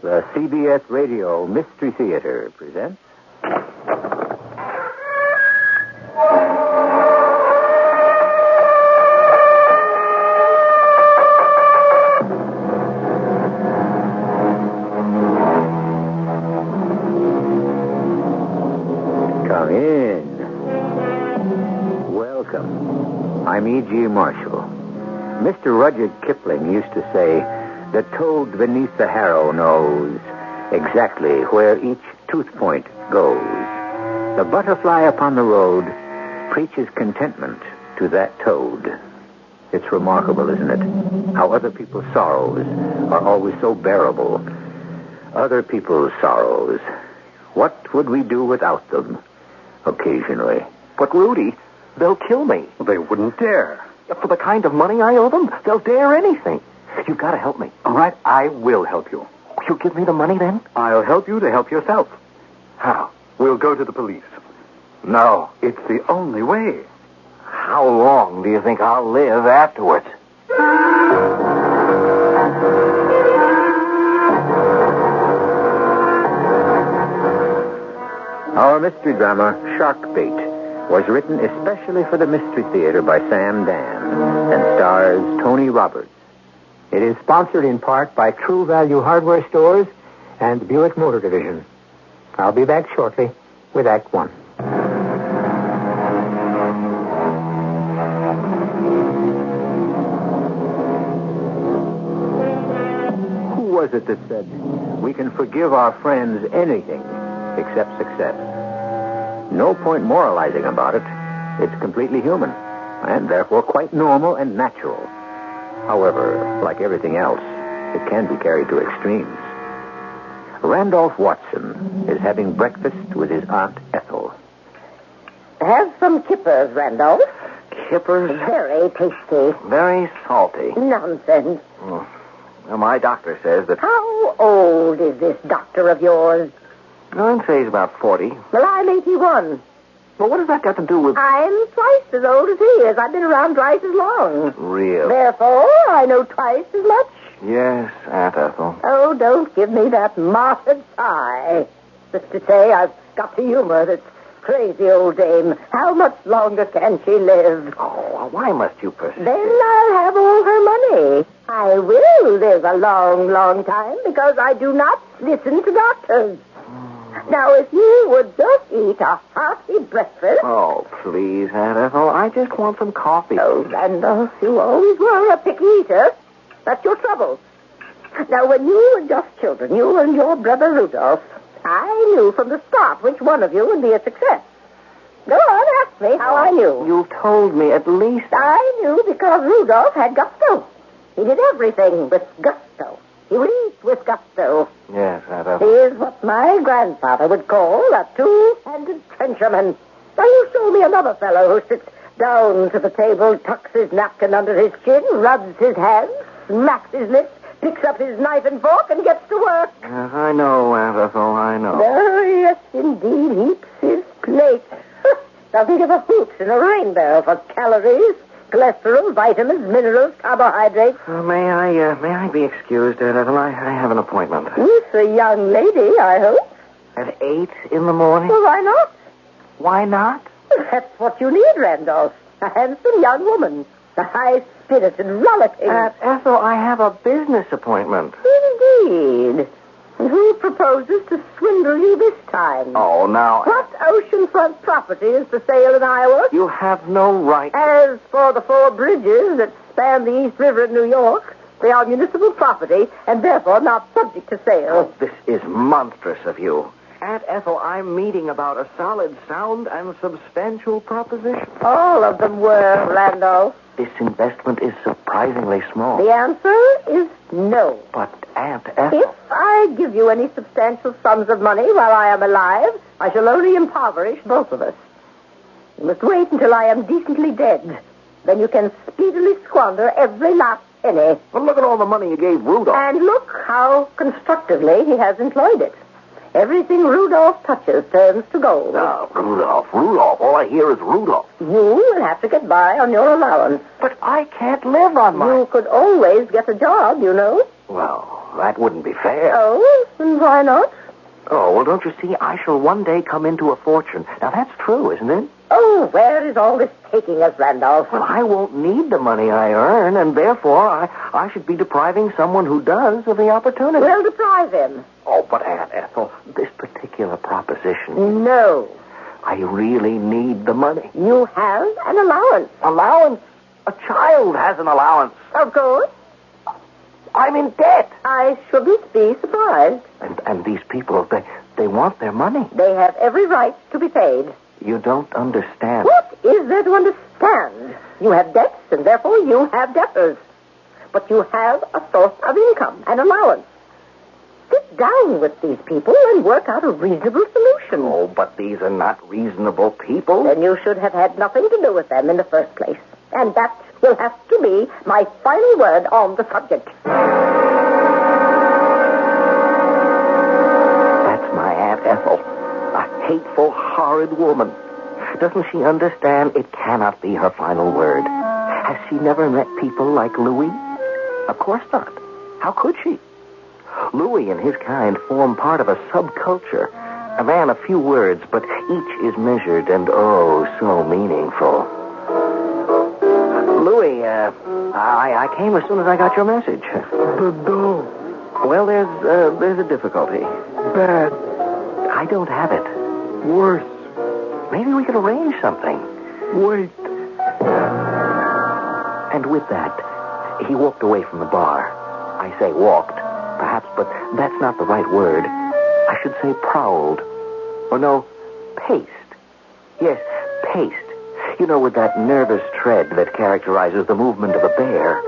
The CBS Radio Mystery Theater presents... Come in. Welcome. I'm E.G. Marshall. Mr. Rudyard Kipling used to say, "The toad beneath the harrow knows exactly where each tooth point goes. The butterfly upon the road preaches contentment to that toad." It's remarkable, isn't it? How other people's sorrows are always so bearable. Other people's sorrows. What would we do without them? Occasionally. But, Rudy, they'll kill me. They wouldn't dare. For the kind of money I owe them, they'll dare anything. You've got to help me. All right, I will help you. You'll give me the money then? I'll help you to help yourself. How? We'll go to the police. No. It's the only way. How long do you think I'll live afterwards? Our mystery drama, Sharkbait, was written especially for the Mystery Theater by Sam Dan and stars Tony Roberts. It is sponsored in part by True Value Hardware Stores and Buick Motor Division. I'll be back shortly with Act One. Who was it that said, "We can forgive our friends anything except success"? No point moralizing about it. It's completely human, and therefore quite normal and natural. However, like everything else, it can be carried to extremes. Randolph Watson is having breakfast with his Aunt Ethel. Have some kippers, Randolph. Kippers? Very tasty. Very salty. Nonsense. Well, my doctor says that... How old is this doctor of yours? I'd say he's about 40. Well, I'm 81. Well, what has that got to do with... I'm twice as old as he is. I've been around twice as long. Real? Therefore, I know twice as much. Yes, Aunt Ethel. Oh, don't give me that martyred sigh. Just to say, I've got to humor this crazy old dame. How much longer can she live? Oh, why must you persist? Then I'll have all her money. I will live a long, long time because I do not listen to doctors. Now, if you would just eat a hearty breakfast... Oh, please, Aunt Ethel. I just want some coffee. Oh, Randolph, you always were a picky eater. That's your trouble. Now, when you were just children, you and your brother Rudolph, I knew from the start which one of you would be a success. Go on, ask me how I knew. You told me at least... I knew because Rudolph had gusto. He did everything with gusto. He would eat with gusto. Yes, Aunt Ethel. He is what my grandfather would call a two-handed trencherman. Now, you show me another fellow who sits down to the table, tucks his napkin under his chin, rubs his hands, smacks his lips, picks up his knife and fork, and gets to work. Yes, I know, Aunt Ethel, I know. Oh, yes, indeed, heaps his plate. Now, think of a hoot and a rainbow for calories, cholesterol, vitamins, minerals, carbohydrates. May I be excused, Aunt Ethel? I have an appointment. With a young lady, I hope. At 8 in the morning? Well, why not? Why not? That's what you need, Randolph. A handsome young woman. A high-spirited, rollicking... Aunt Ethel, I have a business appointment. Indeed. And who proposes to swindle you this time? Oh, now... What oceanfront property is for sale in Iowa? You have no right... As for the 4 bridges that span the East River in New York, they are municipal property and therefore not subject to sale. Oh, this is monstrous of you. Aunt Ethel, I'm meeting about a solid, sound, and substantial proposition. All of them were, Randolph. This investment is surprisingly small. The answer is no. But, Aunt Ethel... If I give you any substantial sums of money while I am alive, I shall only impoverish both of us. You must wait until I am decently dead. Then you can speedily squander every last penny. Well, look at all the money you gave Rudolph. And look how constructively he has employed it. Everything Rudolph touches turns to gold. Oh, Rudolph. All I hear is Rudolph. You will have to get by on your allowance. But I can't live on my... You could always get a job, you know. Well, that wouldn't be fair. Oh, And why not? Oh, well, don't you see? I shall one day come into a fortune. Now, that's true, isn't it? Oh, where is all this taking us, Randolph? Well, I won't need the money I earn, and therefore I should be depriving someone who does of the opportunity. We'll deprive him. Oh, but Aunt Ethel, this particular proposition... No. I really need the money. You have an allowance. Allowance? A child has an allowance. Of course. I'm in debt. I shouldn't be surprised. And these people, they want their money. They have every right to be paid. You don't understand. What is there to understand? You have debts, and therefore you have debtors. But you have a source of income, an allowance. Sit down with these people and work out a reasonable solution. Oh, but these are not reasonable people. Then you should have had nothing to do with them in the first place. And that will have to be my final word on the subject. That's my Aunt Ethel. A hateful, horrid woman. Doesn't she understand it cannot be her final word? Has she never met people like Louis? Of course not. How could she? Louis and his kind form part of a subculture. A man of few words, but each is measured and oh, so meaningful. Louis, I came as soon as I got your message. The dough. Well, there's a difficulty. Bad. I don't have it. Worse. Maybe we could arrange something. Wait. And with that, he walked away from the bar. I say walked, perhaps, but that's not the right word. I should say prowled. Or no, paced. Yes, paced. You know, with that nervous tread that characterizes the movement of a bear.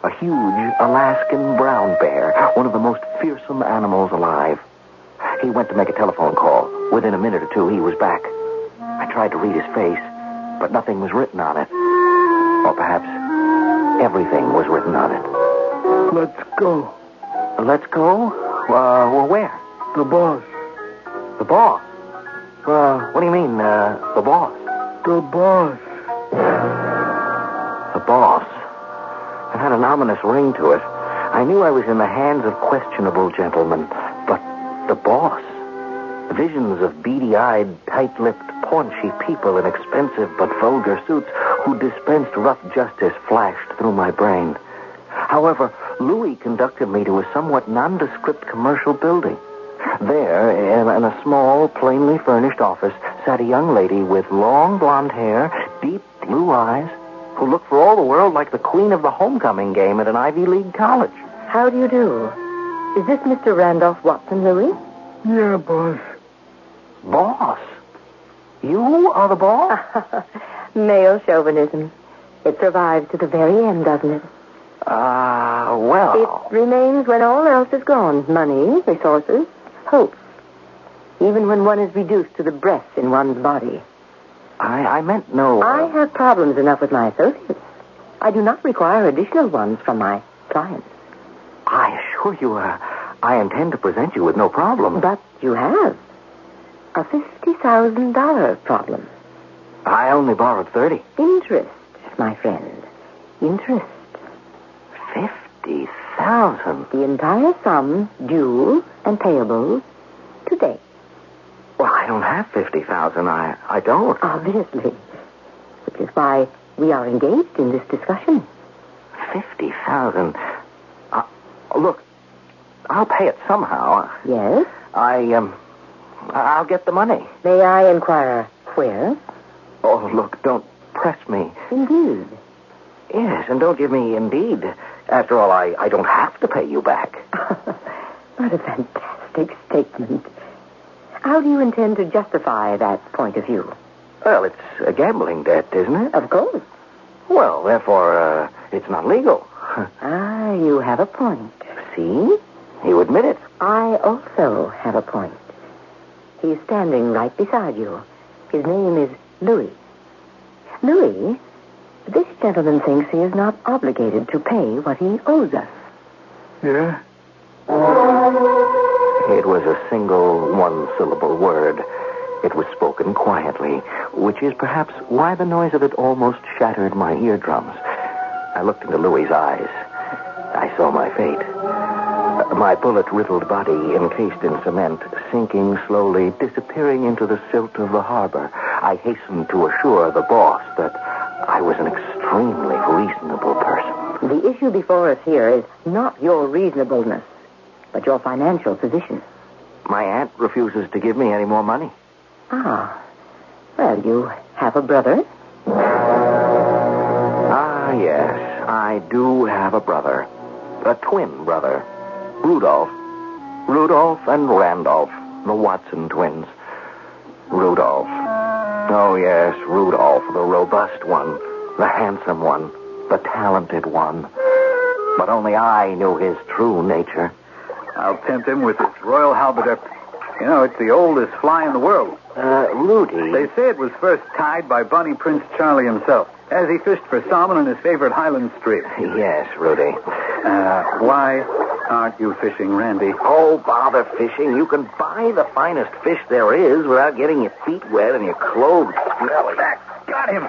A huge Alaskan brown bear, one of the most fearsome animals alive. He went to make a telephone call. Within a minute or two, he was back. I tried to read his face, but nothing was written on it. Or perhaps everything was written on it. Let's go. Let's go? Well, where? The boss. The boss? What do you mean, the boss? The boss. The boss. It had an ominous ring to it. I knew I was in the hands of questionable gentlemen, but the boss. Visions of beady-eyed, tight-lipped, paunchy people in expensive but vulgar suits who dispensed rough justice flashed through my brain. However, Louis conducted me to a somewhat nondescript commercial building. There, in a small, plainly furnished office, sat a young lady with long blonde hair, deep blue eyes, who looked for all the world like the queen of the homecoming game at an Ivy League college. How do you do? Is this Mr. Randolph Watson, Louis? Yeah, boss. Boss? You are the boss? Male chauvinism. It survives to the very end, doesn't it? Well... It remains when all else is gone. Money, resources, hope. Even when one is reduced to the breath in one's body. I meant no... I have problems enough with my associates. I do not require additional ones from my clients. I assure you, I intend to present you with no problem. But you have a $50,000 problem. I only borrowed 30. Interest, my friend. Interest. 50,000? The entire sum due and payable today. Well, I don't have 50,000. I don't. Obviously. Which is why we are engaged in this discussion. 50,000? Look, I'll pay it somehow. Yes? I'll get the money. May I inquire where? Oh, look, don't press me. Indeed. Yes, and don't give me indeed. After all, I don't have to pay you back. What a fantastic statement. How do you intend to justify that point of view? Well, it's a gambling debt, isn't it? Of course. Well, therefore, it's not legal. You have a point. See? You admit it. I also have a point. He's standing right beside you. His name is Louis. Louis, this gentleman thinks he is not obligated to pay what he owes us. Yeah? It was a single, one-syllable word. It was spoken quietly, which is perhaps why the noise of it almost shattered my eardrums. I looked into Louis's eyes. I saw my fate. My bullet-riddled body encased in cement, sinking slowly, disappearing into the silt of the harbor. I hastened to assure the boss that I was an extremely reasonable person. The issue before us here is not your reasonableness, but your financial position. My aunt refuses to give me any more money. Ah. Well, you have a brother? Ah, yes. I do have a brother. A twin brother. Rudolph. Rudolph and Randolph. The Watson twins. Rudolph. Oh, yes, Rudolph. The robust one. The handsome one. The talented one. But only I knew his true nature. I'll tempt him with this royal halberdier. You know, it's the oldest fly in the world. Rudy. They say it was first tied by Bonnie Prince Charlie himself, as he fished for salmon in his favorite Highland stream. Yes, Rudy. Why aren't you fishing, Randy? Oh, bother fishing. You can buy the finest fish there is without getting your feet wet and your clothes smelly. Got him.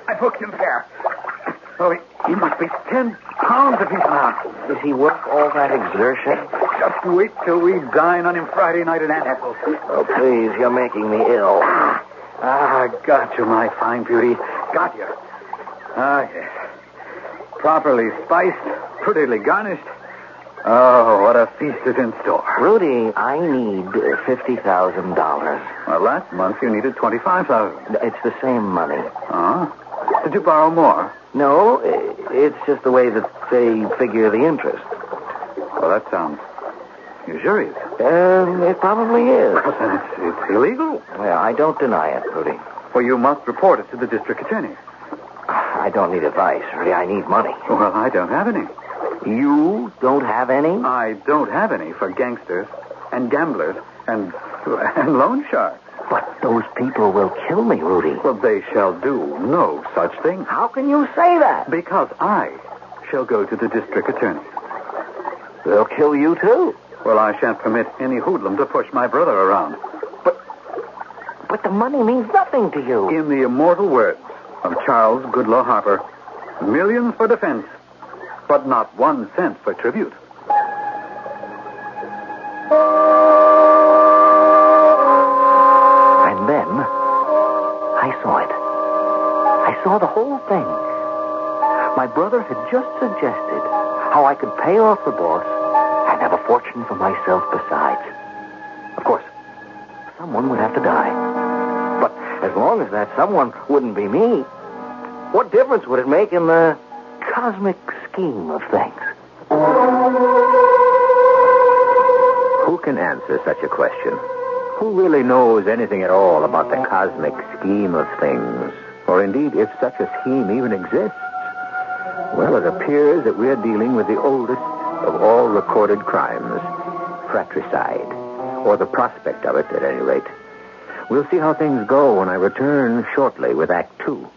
I hooked him fair. Oh, he must be 10 pounds if he's not. Does he work all that exertion? Just wait till we dine on him Friday night at Aunt Ethel's. Oh, please, you're making me ill. Got you, my fine beauty. Got you. Yes. Properly spiced, prettily garnished. Oh, what a feast is in store. Rudy, I need $50,000. Well, last month you needed $25,000. It's the same money. Oh? Did you borrow more? No, it's just the way that they figure the interest. Well, that sounds usurious. It probably is. Well, then it's illegal. Well, I don't deny it, Rudy. Well, you must report it to the district attorney. I don't need advice, Rudy. I need money. Well, I don't have any. You don't have any? I don't have any for gangsters and gamblers and loan sharks. But those people will kill me, Rudy. Well, they shall do no such thing. How can you say that? Because I shall go to the district attorney. They'll kill you, too. Well, I shan't permit any hoodlum to push my brother around. But the money means nothing to you. In the immortal words of Charles Goodloe Harper, millions for defense, but not 1 cent for tribute. And then I saw it. I saw the whole thing. My brother had just suggested how I could pay off the boss and have a fortune for myself besides. Of course, someone would have to die. But as long as that someone wouldn't be me, what difference would it make in the cosmic scheme of things? Who can answer such a question? Who really knows anything at all about the cosmic scheme of things? Or indeed, if such a scheme even exists? Well, it appears that we're dealing with the oldest of all recorded crimes, fratricide, or the prospect of it, at any rate. We'll see how things go when I return shortly with Act 2.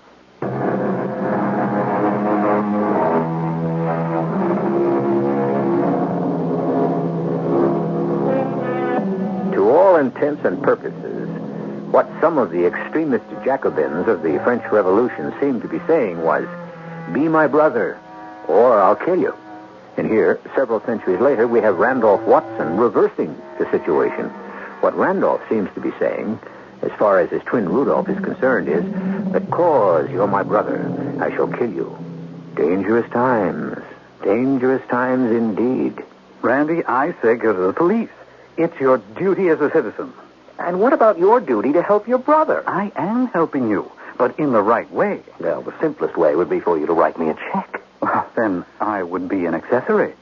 To all intents and purposes, what some of the extremist Jacobins of the French Revolution seemed to be saying was, "Be my brother, or I'll kill you." And here, several centuries later, we have Randolph Watson reversing the situation. What Randolph seems to be saying, as far as his twin Rudolph is concerned, is, "Because you're my brother, I shall kill you." Dangerous times indeed. Randy, I say go to the police. It's your duty as a citizen. And what about your duty to help your brother? I am helping you, but in the right way. Well, the simplest way would be for you to write me a check. Well, then I would be an accessory.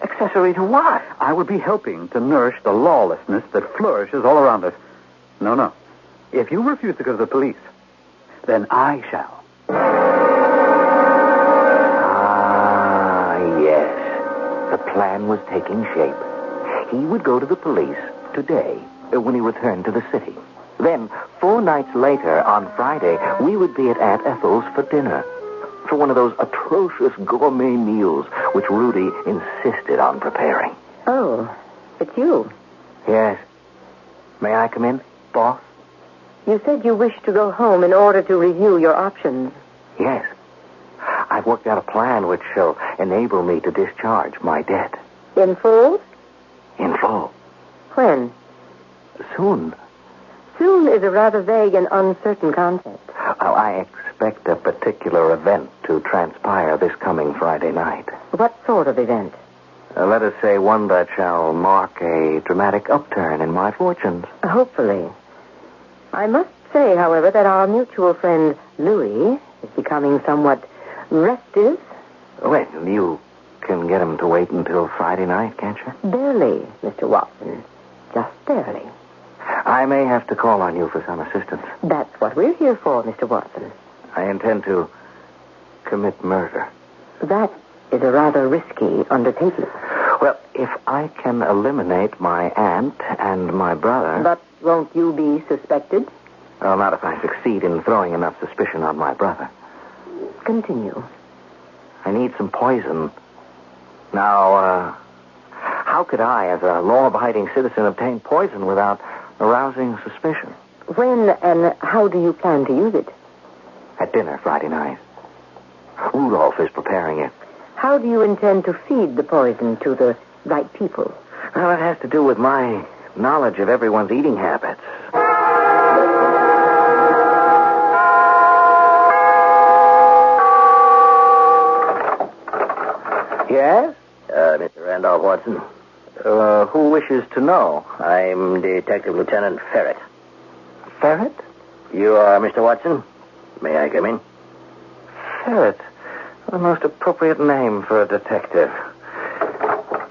Accessory to what? I would be helping to nourish the lawlessness that flourishes all around us. No. If you refuse to go to the police, then I shall. Ah, yes. The plan was taking shape. He would go to the police today when he returned to the city. Then, 4 nights later, on Friday, we would be at Aunt Ethel's for dinner. For one of those atrocious gourmet meals which Rudy insisted on preparing. Oh, it's you. Yes. May I come in, boss? You said you wished to go home in order to review your options. Yes. I've worked out a plan which shall enable me to discharge my debt. In full? When? Soon. Soon is a rather vague and uncertain concept. Well, I expect a particular event to transpire this coming Friday night. What sort of event? Let us say one that shall mark a dramatic upturn in my fortunes. Hopefully. I must say, however, that our mutual friend Louis is becoming somewhat restive. Well, you can get him to wait until Friday night, can't you? Barely, Mr. Watson. Just barely. I may have to call on you for some assistance. That's what we're here for, Mr. Watson. I intend to commit murder. That is a rather risky undertaking. Well, if I can eliminate my aunt and my brother... But won't you be suspected? Well, not if I succeed in throwing enough suspicion on my brother. Continue. I need some poison. Now, how could I, as a law-abiding citizen, obtain poison without arousing suspicion? When and how do you plan to use it? At dinner Friday night. Rudolph is preparing it. How do you intend to feed the poison to the right people? Well, it has to do with my knowledge of everyone's eating habits. Yes? Mr. Randolph Watson. Who wishes to know? I'm Detective Lieutenant Ferret. Ferret? You are Mr. Watson? May I come in? Ferret. The most appropriate name for a detective.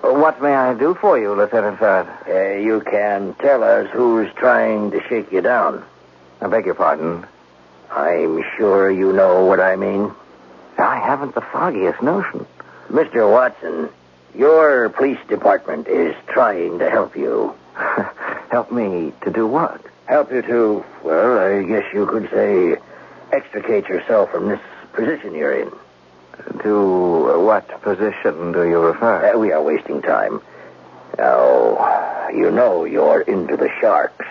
What may I do for you, Lieutenant Ferret? You can tell us who's trying to shake you down. I beg your pardon. I'm sure you know what I mean. I haven't the foggiest notion. Mr. Watson, your police department is trying to help you. Help me to do what? Help you to, well, I guess you could say, extricate yourself from this position you're in. To what position do you refer? We are wasting time. Now, you know you're into the sharks.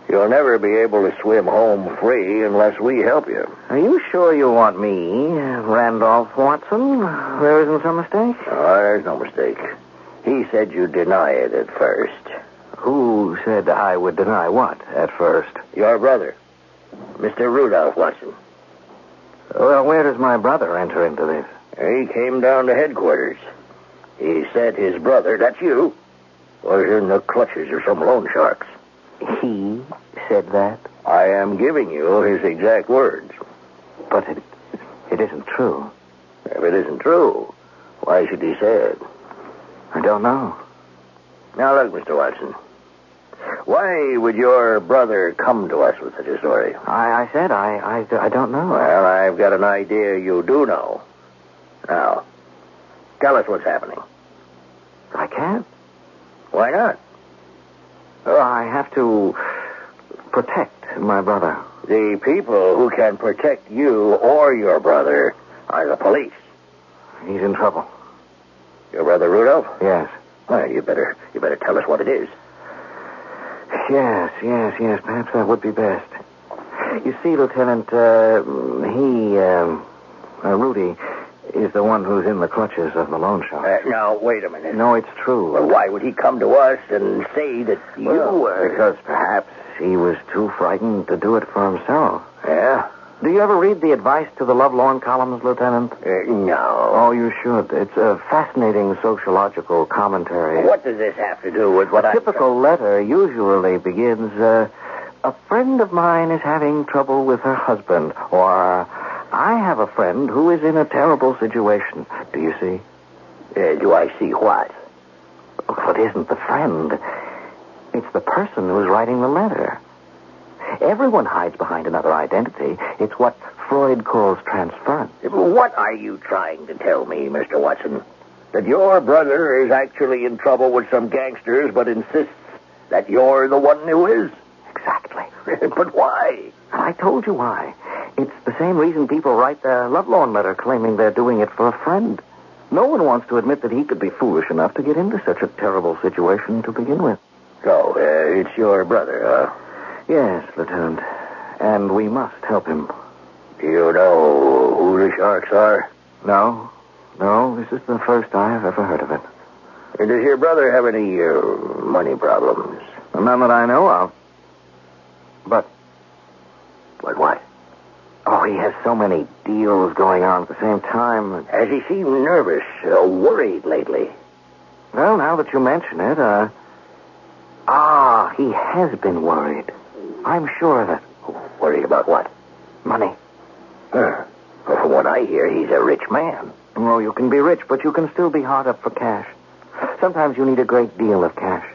You'll never be able to swim home free unless we help you. Are you sure you want me, Randolph Watson? There isn't some mistake? Oh, there's no mistake. He said you deny it at first. Who said I would deny what at first? Your brother, Mr. Rudolph Watson. Well, where does my brother enter into this? He came down to headquarters. He said his brother, that's you, was in the clutches of some loan sharks. He said that? I am giving you his exact words. But it isn't true. If it isn't true, why should he say it? I don't know. Now, look, Mr. Watson. Why would your brother come to us with such a story? I said I don't know. Well, I've got an idea you do know. Now, tell us what's happening. I can't. Why not? I have to protect my brother. The people who can protect you or your brother are the police. He's in trouble. Your brother Rudolph? Yes. Well, you better tell us what it is. Yes. Perhaps that would be best. You see, Lieutenant, Rudy is the one who's in the clutches of the loan shark. Now, wait a minute. No, it's true. Well, why would he come to us and say that you were... Because perhaps he was too frightened to do it for himself. Yeah? Do you ever read the Advice to the Lovelorn columns, Lieutenant? No. Oh, you should. It's a fascinating sociological commentary. What does this have to do with what A typical letter usually begins, a friend of mine is having trouble with her husband, or I have a friend who is in a terrible situation. Do you see? Do I see what? But isn't the friend? It's the person who's writing the letter. Everyone hides behind another identity. It's what Freud calls transference. What are you trying to tell me, Mr. Watson? That your brother is actually in trouble with some gangsters, but insists that you're the one who is? Exactly. But why? I told you why. It's the same reason people write their lovelorn letter claiming they're doing it for a friend. No one wants to admit that he could be foolish enough to get into such a terrible situation to begin with. So, it's your brother, huh? Yes, Lieutenant. And we must help him. Do you know who the sharks are? No, this is the first I've ever heard of it. Does your brother have any money problems? None that I know of. But What? oh, he has so many deals going on at the same time. Has he seemed nervous, worried lately? Well, now that you mention it, he has been worried. I'm sure of it. Worried about what? Money. Well, from what I hear, he's a rich man. Oh, you can be rich, but you can still be hard up for cash. Sometimes you need a great deal of cash,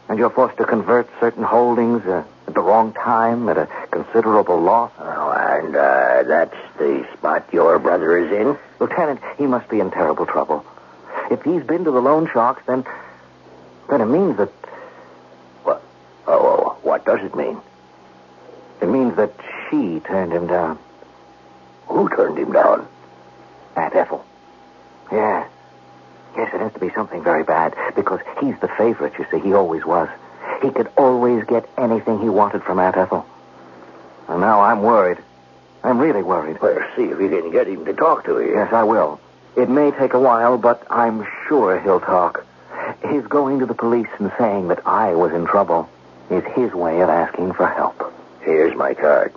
and you're forced to convert certain holdings at the wrong time at a considerable loss. Oh, and that's the spot your brother is in? Lieutenant, he must be in terrible trouble. If he's been to the loan sharks, then it means that... What? Oh, what does it mean? It means that she turned him down. Who turned him down? Aunt Ethel. Yeah. Yes, it has to be something very bad, because he's the favorite, you see. He always was. He could always get anything he wanted from Aunt Ethel. And now I'm worried. I'm really worried. Well, see if you can get him to talk to you. Yes, I will. It may take a while, but I'm sure he'll talk. His going to the police and saying that I was in trouble is his way of asking for help. Here's my card.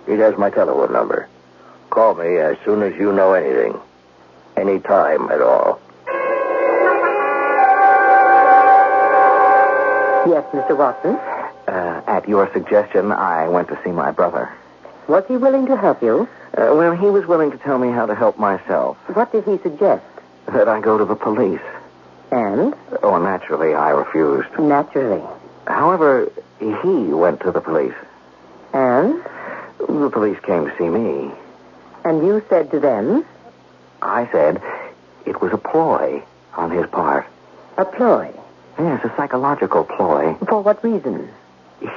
It has my telephone number. Call me as soon as you know anything. Any time at all. Yes, Mr. Watson. At your suggestion, I went to see my brother. Was he willing to help you? Well, he was willing to tell me how to help myself. What did he suggest? That I go to the police. And? Oh, naturally, I refused. Naturally. However, he went to the police. And? The police came to see me. And you said to them? I said it was a ploy on his part. A ploy? Yes, a psychological ploy. For what reason?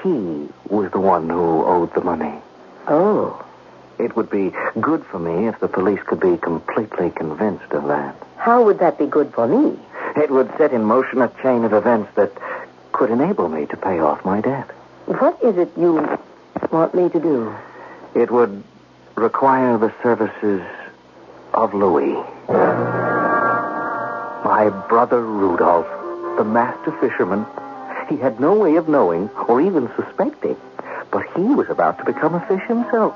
He was the one who owed the money. Oh. It would be good for me if the police could be completely convinced of that. How would that be good for me? It would set in motion a chain of events that could enable me to pay off my debt. What is it you want me to do? It would require the services of Louis. My brother Rudolph, the master fisherman. He had no way of knowing or even suspecting, but he was about to become a fish himself.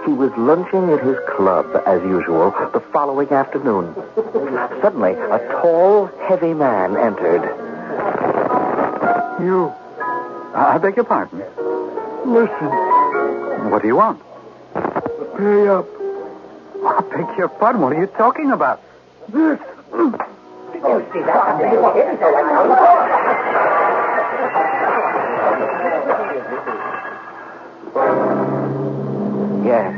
He was lunching at his club, as usual, the following afternoon. Suddenly, a tall, heavy man entered. You, I beg your pardon. listen. What do you want? Pay up. I beg your pardon. What are you talking about? This. You see that? Yes,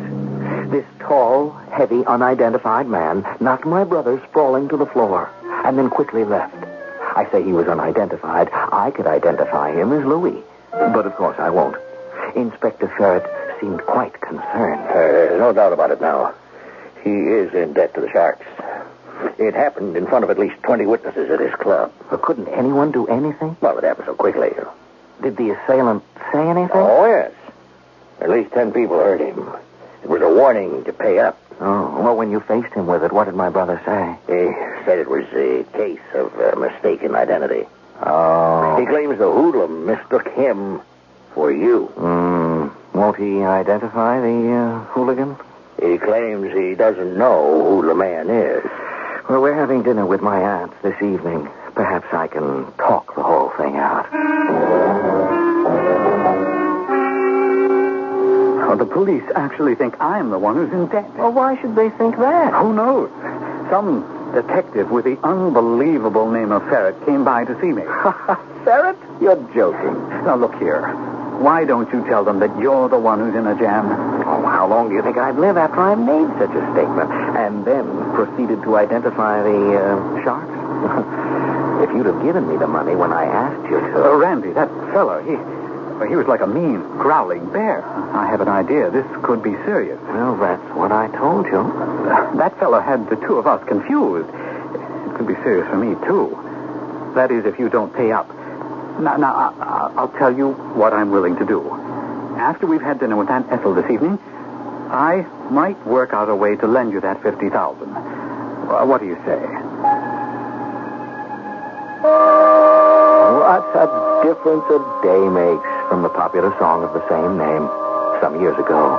this tall, heavy, unidentified man knocked my brother sprawling to the floor and then quickly left. I say he was unidentified. I could identify him as Louis, but of course I won't. Inspector Ferret seemed quite concerned. No doubt about it now. He is in debt to the Sharks. It happened in front of at least 20 witnesses at his club. But couldn't anyone do anything? Well, it happened so quickly. Did the assailant say anything? Oh, yes. At least 10 people heard him. It was a warning to pay up. Oh, well, when you faced him with it, what did my brother say? He said it was a case of mistaken identity. Oh. He claims the hoodlum mistook him for you. Won't he identify the hooligan? He claims he doesn't know who the man is. Well, we're having dinner with my aunt this evening. Perhaps I can talk the whole thing out. Oh, the police actually think I'm the one who's in debt. Well, why should they think that? Who knows? Some detective with the unbelievable name of Ferret came by to see me. Ferret? You're joking. Now, look here. Why don't you tell them that you're the one who's in a jam? Oh, how long do you think I'd live after I made such a statement and then proceeded to identify the sharks? If you'd have given me the money when I asked you to... Randy, that fellow, he was like a mean, growling bear. I have an idea this could be serious. Well, that's what I told you. That fellow had the two of us confused. It could be serious for me, too. That is, if you don't pay up. Now, I'll tell you what I'm willing to do. After we've had dinner with Aunt Ethel this evening, I might work out a way to lend you that $50,000. What do you say? What a difference a day makes from the popular song of the same name some years ago.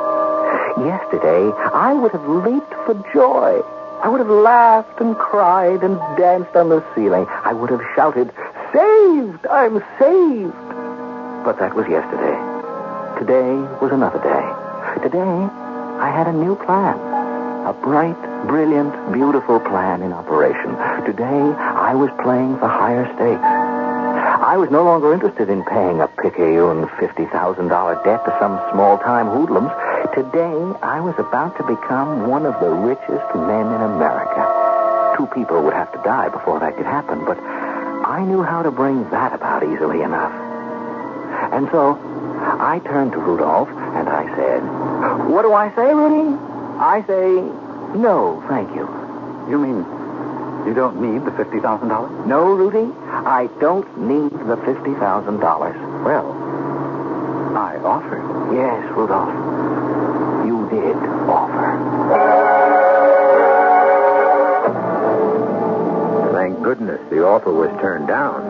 Yesterday, I would have leaped for joy. I would have laughed and cried and danced on the ceiling. I would have shouted, "Saved! I'm saved!" But that was yesterday. Today was another day. Today, I had a new plan. A bright, brilliant, beautiful plan in operation. Today, I was playing for higher stakes. I was no longer interested in paying a picayune $50,000 debt to some small-time hoodlums. Today, I was about to become one of the richest men in America. 2 people would have to die before that could happen, but I knew how to bring that about easily enough. And so, I turned to Rudolph, and I said, "What do I say, Rudy? I say, no, thank you." You mean you don't need the $50,000? No, Rudy, I don't need the $50,000. Well, I offered. Yes, Rudolph, you did offer. Thank goodness the offer was turned down.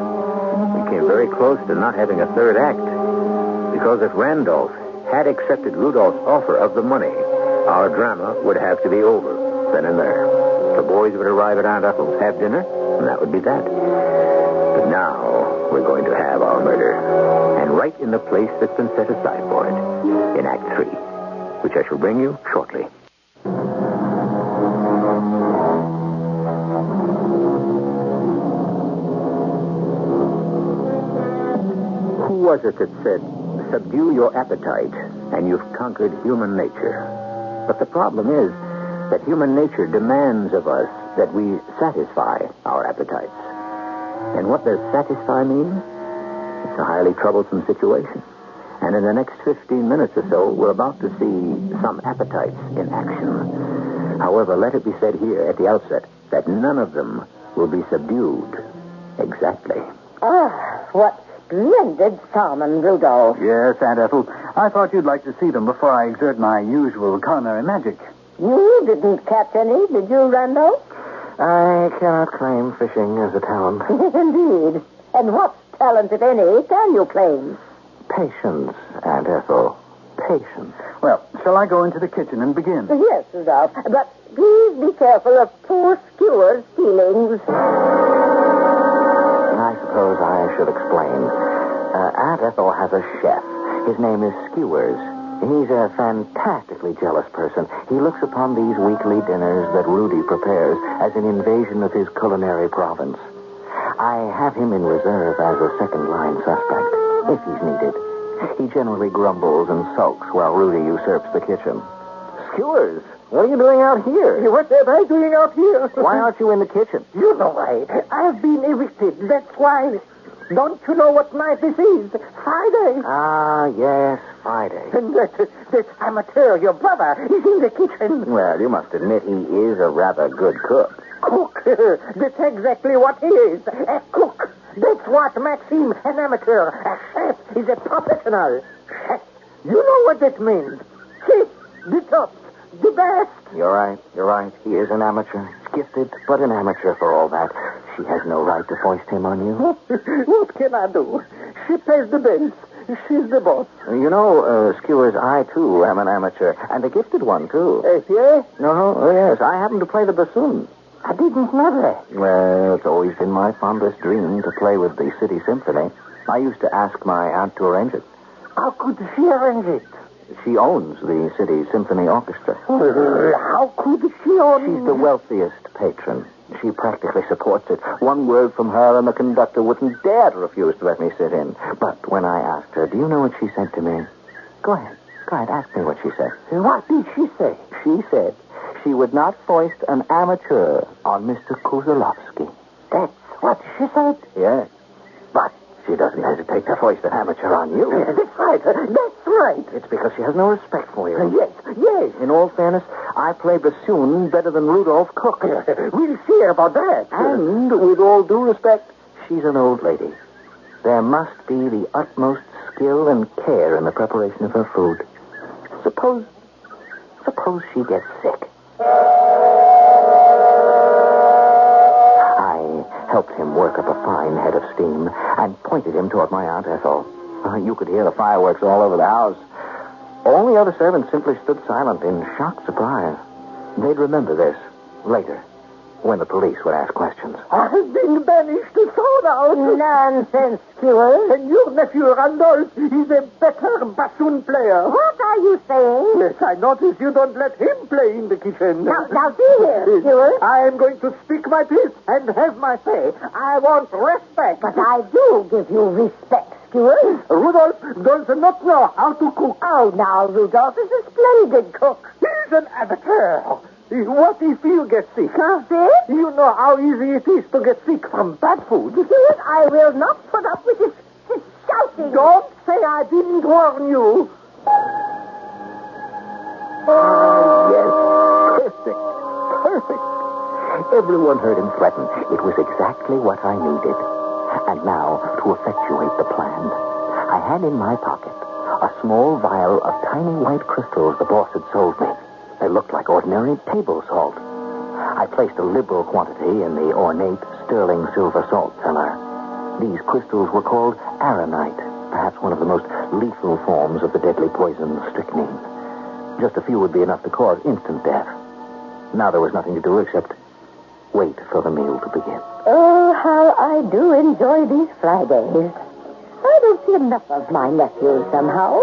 We came very close to not having a third act. Because if Randolph had accepted Rudolph's offer of the money, our drama would have to be over then and there. The boys would arrive at Aunt Ethel's, have dinner, and that would be that. But now we're going to have our murder. And right in the place that's been set aside for it, in Act 3, which I shall bring you shortly. Who was it that said, "Subdue your appetite, and you've conquered human nature"? But the problem is that human nature demands of us that we satisfy our appetites. And what does satisfy mean? It's a highly troublesome situation. And in the next 15 minutes or so, we're about to see some appetites in action. However, let it be said here at the outset that none of them will be subdued. Exactly. Ah, what splendid salmon, Rudolph. Yes, Aunt Ethel. I thought you'd like to see them before I exert my usual culinary magic. You didn't catch any, did you, Randolph? I cannot claim fishing as a talent. Indeed. And what talent, if any, can you claim? Patience, Aunt Ethel. Patience. Well, shall I go into the kitchen and begin? Yes, Rudolph. But please be careful of poor Skewer's feelings. I suppose I should explain. Aunt Ethel has a chef. His name is Skewers. He's a fantastically jealous person. He looks upon these weekly dinners that Rudy prepares as an invasion of his culinary province. I have him in reserve as a second-line suspect, if he's needed. He generally grumbles and sulks while Rudy usurps the kitchen. Skewers, what are you doing out here? What am I doing out here? Why aren't you in the kitchen? You know why. I've been evicted. That's why. Don't you know what night this is? Friday. Ah, yes, Friday. And that amateur, your brother, is in the kitchen. Well, you must admit he is a rather good cook. Cook. That's exactly what he is. A cook. That's what makes him an amateur. A chef is a professional. Chef. You know what that means. Chef, the top, the best. You're right. He is an amateur. He's gifted, but an amateur for all that. She has no right to foist him on you. What can I do? She pays the bills. She's the boss. You know, Skewers, I, too, am an amateur. And a gifted one, too. Yeah? No, yes. I happen to play the bassoon. I didn't know that. Well, it's always been my fondest dream to play with the City Symphony. I used to ask my aunt to arrange it. How could she arrange it? She owns the City Symphony Orchestra. How could she own... She's the wealthiest patron. She practically supports it. One word from her and the conductor wouldn't dare to refuse to let me sit in. But when I asked her, do you know what she said to me? Go ahead, ask me what she said. What did she say? She said she would not foist an amateur on Mr. Kozulowski. That's what she said? Yes. But she doesn't hesitate to foist an amateur on you. That's right. That's right. It's because she has no respect for you. Yes. In all fairness, I play bassoon better than Rudolph Cook. We'll see about that. And, with all due respect, she's an old lady. There must be the utmost skill and care in the preparation of her food. Suppose she gets sick. I helped him work up a fine head of steam and pointed him toward my Aunt Ethel. You could hear the fireworks all over the house. All the other servants simply stood silent in shocked surprise. They'd remember this later, when the police would ask questions. I've been banished to Thornhouse. Nonsense, Skewers. And your nephew Randolph is a better bassoon player. What are you saying? Yes, I notice you don't let him play in the kitchen. Now see here, Skewers. I am going to speak my piece and have my say. I want respect. But I do give you respect, Skewers. Rudolph does not know how to cook. Oh, now, Rudolph is a splendid cook. He's an amateur. What if you get sick, huh? Sick? You know how easy it is to get sick from bad food. Skewers, I will not put up with this shouting. Don't say I didn't warn you. Yes, perfect. Everyone heard him threaten. It was exactly what I needed. And now, to effectuate the plan, I had in my pocket a small vial of tiny white crystals the boss had sold me. They looked like ordinary table salt. I placed a liberal quantity in the ornate sterling silver salt cellar. These crystals were called aronite, perhaps one of the most lethal forms of the deadly poison strychnine. Just a few would be enough to cause instant death. Now there was nothing to do except wait for the meal to begin. Oh, how I do enjoy these Fridays. I don't see enough of my nephew somehow.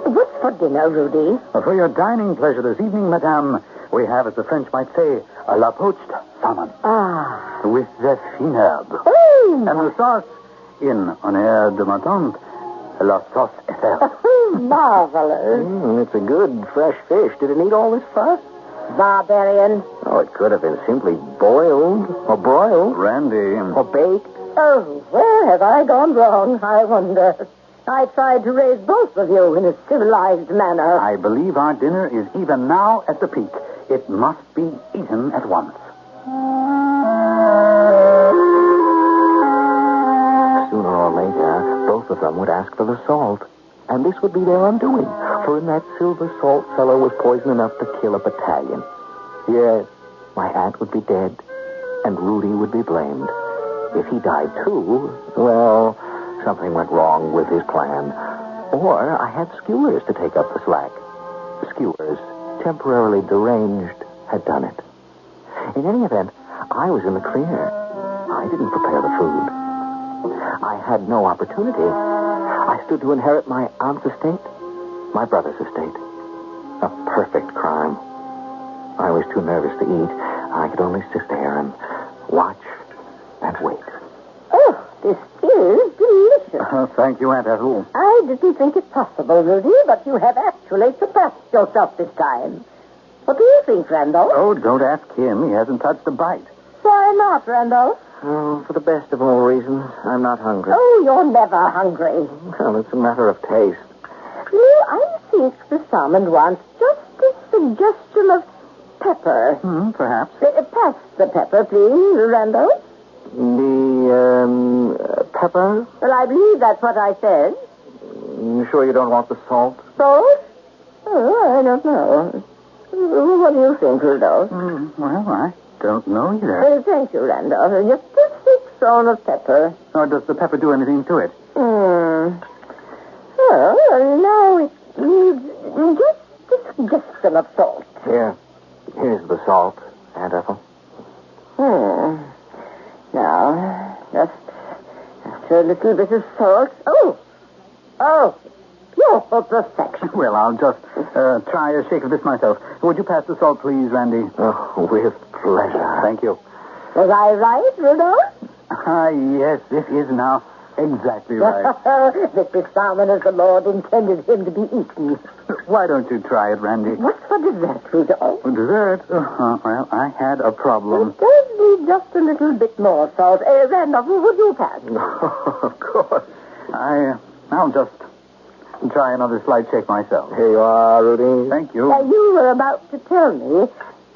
What's for dinner, Rudy? For your dining pleasure this evening, madame, we have, as the French might say, a la poached salmon. Ah. With the fine herbe. Oh, And the sauce, in honneur de ma tante, la sauce Eiffel. marvelous. It's a good, fresh fish. Did it need all this fuss? Barbarian. Oh, it could have been simply boiled, or broiled, Randy. or baked. Oh, where have I gone wrong, I wonder? I tried to raise both of you in a civilized manner. I believe our dinner is even now at the peak. It must be eaten at once. Sooner or later, both of them would ask for the salt. And this would be their undoing. For in that silver salt cellar was poison enough to kill a battalion. Yes, my aunt would be dead, and Rudy would be blamed. If he died too, well, something went wrong with his plan. Or I had Skewers to take up the slack. Skewers, temporarily deranged, had done it. In any event, I was in the clear. I didn't prepare the food. I had no opportunity. I stood to inherit my aunt's estate, my brother's estate. A perfect crime. I was too nervous to eat. I could only sit there and watch and wait. Oh, this is delicious. Thank you, Aunt Ethel. I didn't think it possible, Rudy, but you have actually surpassed yourself this time. What do you think, Randolph? Oh, don't ask him. He hasn't touched a bite. Why not, Randolph? Oh, for the best of all reasons, I'm not hungry. Oh, you're never hungry. Well, it's a matter of taste. I think the salmon wants just a suggestion of pepper. Perhaps. Pass the pepper, please, Randolph. The, pepper? Well, I believe that's what I said. You sure you don't want the salt? Salt? Oh, I don't know. What do you think, Rudolph? Well, I don't know either. Thank you, Randolph. Just a teaspoon of pepper. Or does the pepper do anything to it? Well, now it needs just a suggestion of salt. Here's the salt, Aunt Ethel. Now, just a little bit of salt. Oh, pure perfection. Well, I'll just try a shake of this myself. Would you pass the salt, please, Randy? Oh, with pleasure. Thank you. Was I right, Rudolph? Yes, this is now exactly right. This salmon as the Lord intended him to be eaten. Why don't you try it, Randy? What's for dessert, Rudolph? Dessert? Well, I had a problem. It does need just a little bit more salt. Randolph, would you pass? Of course. I'll just try another slight shake myself. Here you are, Rudy. Thank you. You were about to tell me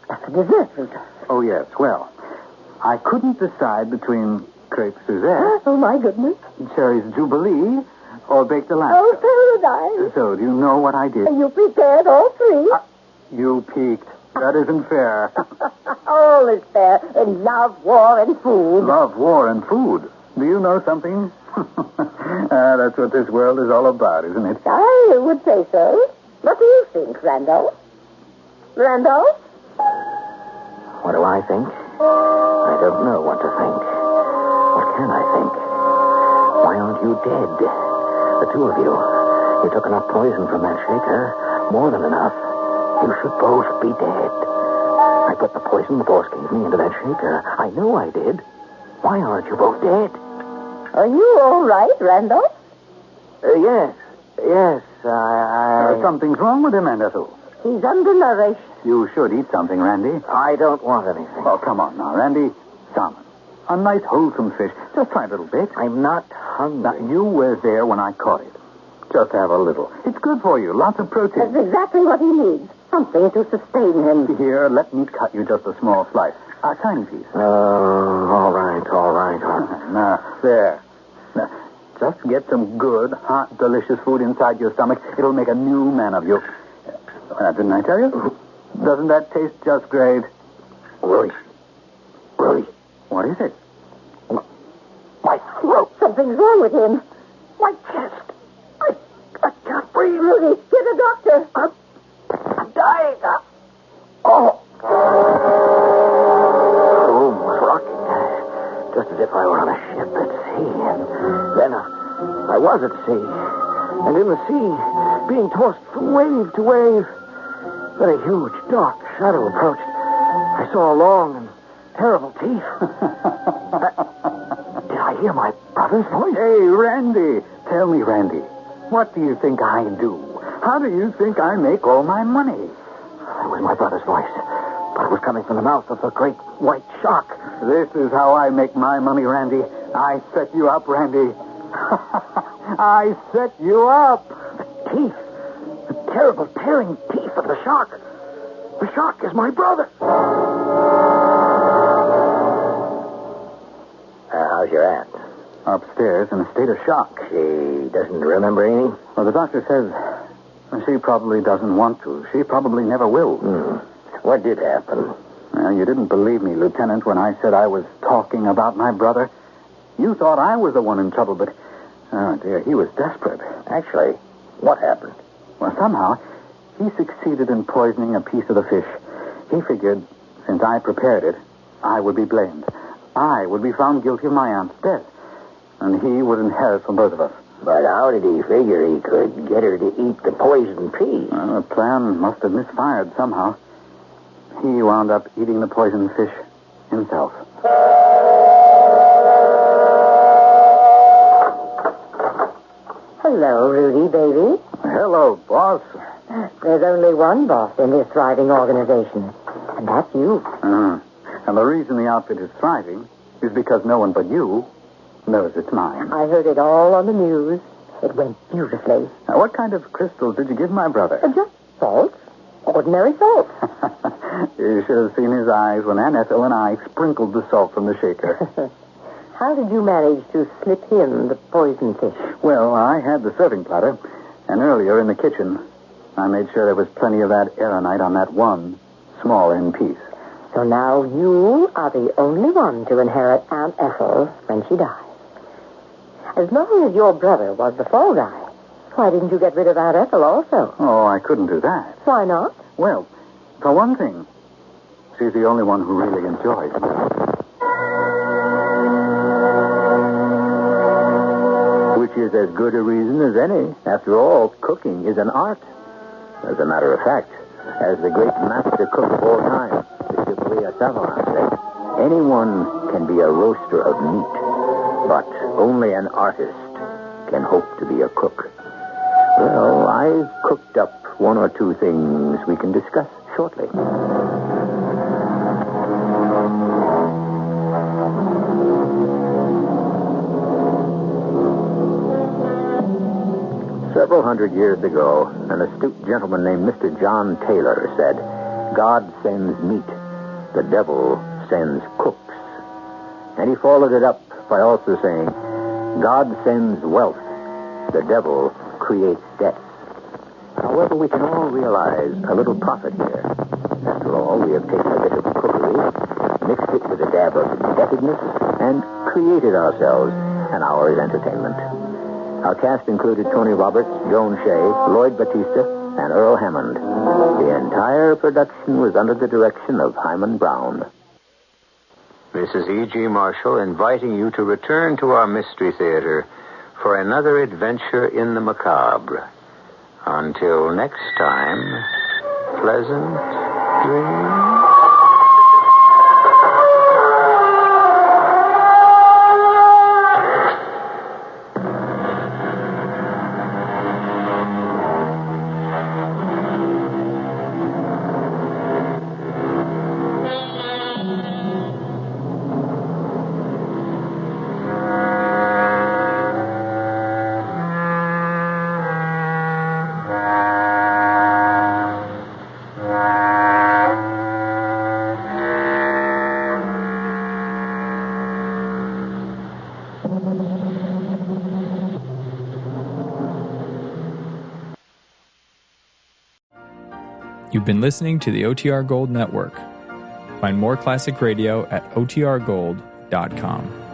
about the dessert, Rudolph. Oh, yes. Well, I couldn't decide between crepe Suzette, Oh, my goodness. cherries Jubilee, or baked Alaska. Oh, paradise. So, do you know what I did? You prepared all three. You peeked. That isn't fair. All is fair in love, war, and food. Love, war, and food. Do you know something? That's what this world is all about, isn't it? I would say so. What do you think, Randolph? Randolph? What do I think? I don't know what to think. What can I think? Why aren't you dead? The two of you. You took enough poison from that shaker. More than enough. You should both be dead. I put the poison the boss gave me into that shaker. I know I did. Why aren't you both dead? Are you all right, Randolph? Yes. Yes, I... Something's wrong with him, Ethel. He's undernourished. You should eat something, Randy. I don't want anything. Oh, come on now, Randy. Salmon. A nice, wholesome fish. Just try a little bit. I'm not hungry. Now, you were there when I caught it. Just have a little. It's good for you. Lots of protein. That's exactly what he needs. Something to sustain him. Here, let me cut you just a small slice. A tiny piece. All right. Now, there. Now, just get some good, hot, delicious food inside your stomach. It'll make a new man of you. Didn't I tell you? Doesn't that taste just great? Roy. What is it? My throat. Something's wrong with him. My chest. I can't breathe. Rudy, get a doctor. I'm dying. Oh. The room was rocking, just as if I were on a ship at sea. And then I was at sea. And in the sea, being tossed from wave to wave. Then a huge, dark shadow approached. I saw long and terrible teeth. Did I hear my brother's voice? Hey, Randy. Tell me, Randy, what do you think I do? How do you think I make all my money? It was my brother's voice, but it was coming from the mouth of the great white shark. This is how I make my money, Randy. I set you up, Randy. I set you up. The teeth. The terrible, tearing teeth of the shark. The shark is my brother. How's your aunt? Upstairs in a state of shock. She doesn't remember anything? Well, the doctor says she probably doesn't want to. She probably never will. What did happen? Well, you didn't believe me, Lieutenant, when I said I was talking about my brother. You thought I was the one in trouble, but, oh, dear, he was desperate. Actually, what happened? Well, somehow, he succeeded in poisoning a piece of the fish. He figured, since I prepared it, I would be blamed. I would be found guilty of my aunt's death. And he would inherit from both of us. But how did he figure he could get her to eat the poisoned piece? Well, the plan must have misfired somehow. He wound up eating the poisoned fish himself. Hello, Rudy, baby. Hello, boss. There's only one boss in this thriving organization, and that's you. And the reason the outfit is thriving is because no one but you knows it's mine. I heard it all on the news. It went beautifully. Now, what kind of crystals did you give my brother? Just salt. Ordinary salt. You should have seen his eyes when Aunt Ethel and I sprinkled the salt from the shaker. How did you manage to slip him the poison fish? Well, I had the serving platter, and earlier in the kitchen, I made sure there was plenty of that aeronite on that one small end piece. So now you are the only one to inherit Aunt Ethel when she dies. As long as your brother was the fall guy, why didn't you get rid of Aunt Ethel also? Oh, I couldn't do that. Why not? Well, for one thing, she's the only one who really enjoys it. Which is as good a reason as any. After all, cooking is an art. As a matter of fact, as the great master cook of all time, the Chevalier Savarin said, anyone can be a roaster of meat, but only an artist can hope to be a cook. Well, I've cooked up one or two things we can discuss shortly. Several hundred years ago, an astute gentleman named Mr. John Taylor said, God sends meat, the devil sends cooks. And he followed it up by also saying, God sends wealth, the devil creates debts. However, we can all realize a little profit here. After all, Now we have taken a bit of cookery, mixed it with a dab of indebtedness, and created ourselves an hour's entertainment. Our cast included Tony Roberts, Joan Shea, Lloyd Batista, and Earl Hammond. The entire production was under the direction of Hyman Brown. This is E.G. Marshall inviting you to return to our Mystery Theater for another adventure in the macabre. Until next time, pleasant dreams. You've been listening to the OTR Gold Network. Find more classic radio at otrgold.com.